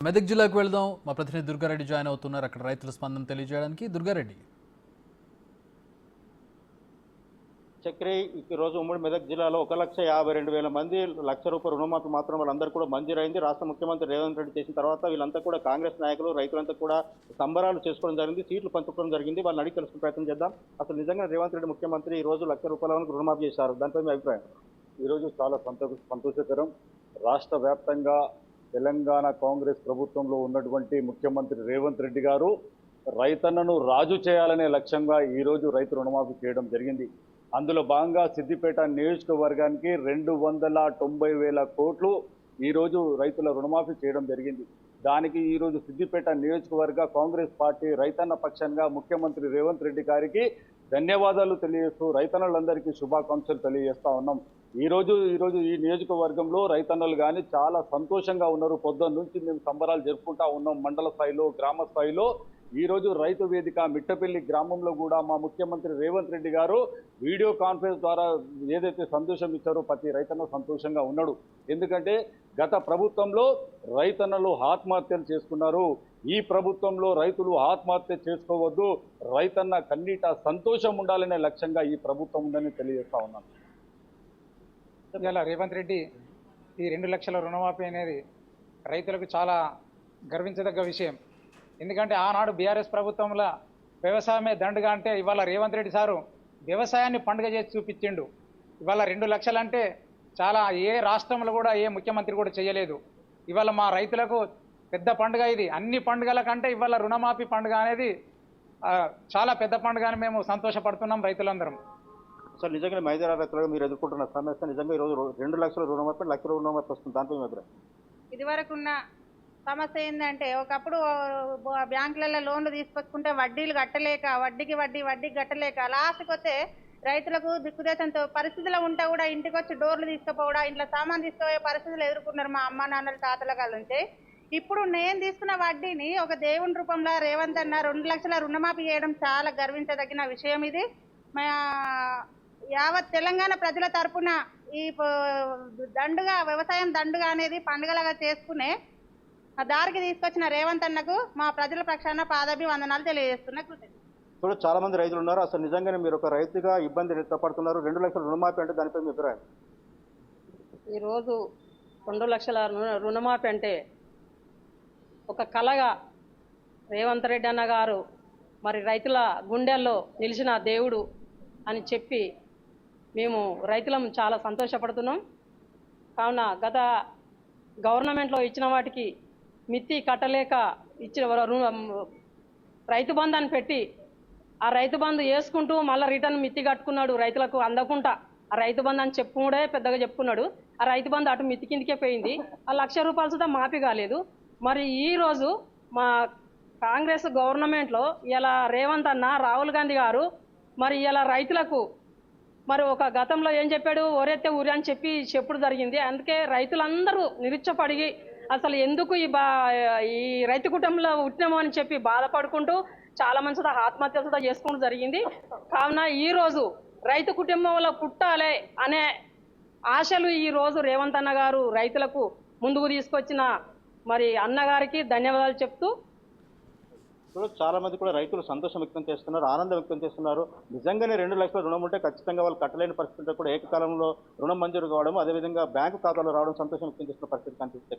మెదక్ జిల్లాకు వెళ్దాం. మా ప్రతినిధి దుర్గారెడ్డి జాయిన్ అవుతున్నారు. అక్కడ రైతుల స్పందన తెలియజేయడానికి. దుర్గారెడ్డి. చక్రి ఈరోజు ఉమ్మడి మెదక్ జిల్లాలో 1,52,000 మంది ₹1,00,000 రుణమాఫీ మాత్రం వాళ్ళందరూ కూడా మంజూరైంది. రాష్ట్ర ముఖ్యమంత్రి రేవంత్ రెడ్డి చేసిన తర్వాత వీళ్ళంతా కూడా కాంగ్రెస్ నాయకులు రైతులంతా కూడా సంబరాలు చేసుకోవడం జరిగింది. సీట్లు పంచుకోవడం జరిగింది. వాళ్ళని అడిగి తెలుసుకునే ప్రయత్నం చేద్దాం. అసలు నిజంగా రేవంత్ రెడ్డి ముఖ్యమంత్రి ఈ రోజు ₹1,00,000 రుణమాఫీ చేశారు. దానిపై మీ అభిప్రాయం? ఈరోజు చాలా సంతోషకరం. రాష్ట్ర వ్యాప్తంగా తెలంగాణ కాంగ్రెస్ ప్రభుత్వంలో ఉన్నటువంటి ముఖ్యమంత్రి రేవంత్ రెడ్డి గారు రైతన్నను రాజు చేయాలనే లక్ష్యంగా ఈరోజు రైతు రుణమాఫీ చేయడం జరిగింది. అందులో భాగంగా సిద్దిపేట నియోజకవర్గానికి 290,000 కోట్లు ఈరోజు రైతుల రుణమాఫీ చేయడం జరిగింది. దానికి ఈరోజు సిద్దిపేట నియోజకవర్గ కాంగ్రెస్ పార్టీ రైతన్న పక్షంగా ముఖ్యమంత్రి రేవంత్ రెడ్డి గారికి ధన్యవాదాలు తెలియజేస్తూ రైతన్నలందరికీ శుభాకాంక్షలు తెలియజేస్తా ఉన్నాం. ఈరోజు ఈ నియోజకవర్గంలో రైతన్నలు కానీ చాలా సంతోషంగా ఉన్నారు. పొద్దున్న నుంచి మేము సంబరాలు జరుపుకుంటా ఉన్నాం. మండల స్థాయిలో, గ్రామ స్థాయిలో. ఈరోజు రైతు వేదిక మిట్టపల్లి గ్రామంలో కూడా మా ముఖ్యమంత్రి రేవంత్ రెడ్డి గారు వీడియో కాన్ఫరెన్స్ ద్వారా ఏదైతే సంతోషం ఇచ్చారో ప్రతి రైతన్న సంతోషంగా ఉన్నాడు. ఎందుకంటే గత ప్రభుత్వంలో రైతన్నలు ఆత్మహత్యలు చేసుకున్నారు. ఈ ప్రభుత్వంలో రైతులు ఆత్మహత్య చేసుకోవద్దు, రైతన్న కన్నీట సంతోషం ఉండాలనే లక్ష్యంగా ఈ ప్రభుత్వం ఉందని తెలియజేస్తా ఉన్నాను. ఇలా రేవంత్ రెడ్డి ఈ 2 లక్షల రుణమాఫీ అనేది రైతులకు చాలా గర్వించదగ్గ విషయం. ఎందుకంటే ఆనాడు బీఆర్ఎస్ ప్రభుత్వంలో వ్యవసాయమే దండుగా అంటే ఇవాళ రేవంత్ రెడ్డి సారు వ్యవసాయాన్ని పండుగ చేసి చూపించిండు. ఇవాళ 2 లక్షలు అంటే చాలా ఏ రాష్ట్రంలో కూడా ఏ ముఖ్యమంత్రి కూడా చేయలేదు. ఇవాళ మా రైతులకు పెద్ద పండుగ ఇది. అన్ని పండుగల కంటే ఇవాళ రుణమాఫీ పండుగ అనేది చాలా పెద్ద పండుగ అని మేము సంతోషపడుతున్నాం రైతులందరం. అసలు నిజంగా మైదాన రైతులుగా మీరు ఎదుర్కొంటున్న సమస్య నిజంగా ఈరోజు 2 లక్షల రుణమాఫీ, ₹1,00,000 రుణమాఫీ వస్తుంది. దానిపై మీ అభిప్రాయం? ఇదివరకు ఉన్న సమస్య ఏంటంటే ఒకప్పుడు బ్యాంకులలో లోన్లు తీసుకొచ్చుకుంటే వడ్డీలు కట్టలేక వడ్డీకి కట్టలేక లాస్ట్కి వస్తే రైతులకు దిక్కుదేశంతో పరిస్థితులు ఉంటే కూడా ఇంటికి వచ్చి డోర్లు తీసుకుపోవడం, ఇంట్లో సామాన్ తీసుకుపోయే పరిస్థితులు ఎదుర్కొన్నారు మా అమ్మ నాన్నల తాతల కాల నుంచి. ఇప్పుడు నేను తీసుకున్న వడ్డీని ఒక దేవుని రూపంలో రేవంత్ అన్న 2 లక్షల రుణమాఫీ చేయడం చాలా గర్వించదగిన విషయం. ఇది మా యావత్ తెలంగాణ ప్రజల తరపున ఈ దండుగా వ్యవసాయం దండుగా అనేది పండుగలుగా చేసుకునే దారికి తీసుకొచ్చిన రేవంత్ అన్నకు మా ప్రజల పక్షాన పాదాభివందనాలు తెలియజేస్తున్నా. ఇప్పుడు చాలా మంది రైతులు ఉన్నారు. అసలు నిజంగానే మీరు ఒక రైతుగా ఇబ్బంది పడుతున్నారు. 2 లక్షల రుణమాఫీ అంటే దానిపై మీ అభిప్రాయం? ఈరోజు 2 లక్షల రుణమాఫీ అంటే ఒక కళగా రేవంత్ రెడ్డి అన్న గారు మరి రైతుల గుండెల్లో నిలిచిన దేవుడు అని చెప్పి మేము రైతులం చాలా సంతోషపడుతున్నాం. కావున గత గవర్నమెంట్లో ఇచ్చిన వాటికి మిత్తి కట్టలేక ఇచ్చిన రైతు బంధాన్ని పెట్టి ఆ రైతు బంధు వేసుకుంటూ మళ్ళీ రిటర్న్ మిత్తి కట్టుకున్నాడు. రైతులకు అందకుండా ఆ రైతు బంధు అని చెప్పుడే పెద్దగా చెప్పుకున్నాడు. ఆ రైతు బంధు అటు మిత్తి కిందకే పోయింది. ఆ ₹1,00,000 సుధా మాఫీ కాలేదు. మరి ఈరోజు మా కాంగ్రెస్ గవర్నమెంట్లో ఇలా రేవంత్ అన్న, రాహుల్ గాంధీ గారు మరి ఇలా రైతులకు మరి ఒక గతంలో ఏం చెప్పాడు, ఒరెత్తే ఊరి అని చెప్పుడు జరిగింది. అందుకే రైతులందరూ నిరుచ్చపడి అసలు ఎందుకు ఈ రైతు కుటుంబంలో పుట్టినామో అని చెప్పి బాధపడుకుంటూ చాలా మంది ఆత్మహత్యలు చేసుకుంటూ జరిగింది. కావున ఈరోజు రైతు కుటుంబంలో పుట్టాలి అనే ఆశలు ఈరోజు రేవంత్ అన్న గారు రైతులకు ముందుకు తీసుకొచ్చిన మరి అన్నగారికి ధన్యవాదాలు చెప్తూ, ఇప్పుడు చాలా మంది కూడా రైతులు సంతోషం వ్యక్తం చేస్తున్నారు, ఆనందం వ్యక్తం చేస్తున్నారు. నిజంగానే 2 లక్షల రుణం ఉంటే ఖచ్చితంగా వాళ్ళు కట్టలేని పరిస్థితి కూడా ఏకకాలంలో రుణం మంజూరు కావడం, అదేవిధంగా బ్యాంకు ఖాతాలో రావడం సంతోషం వ్యక్తం చేస్తున్న పరిస్థితి కనిపిస్తుంది.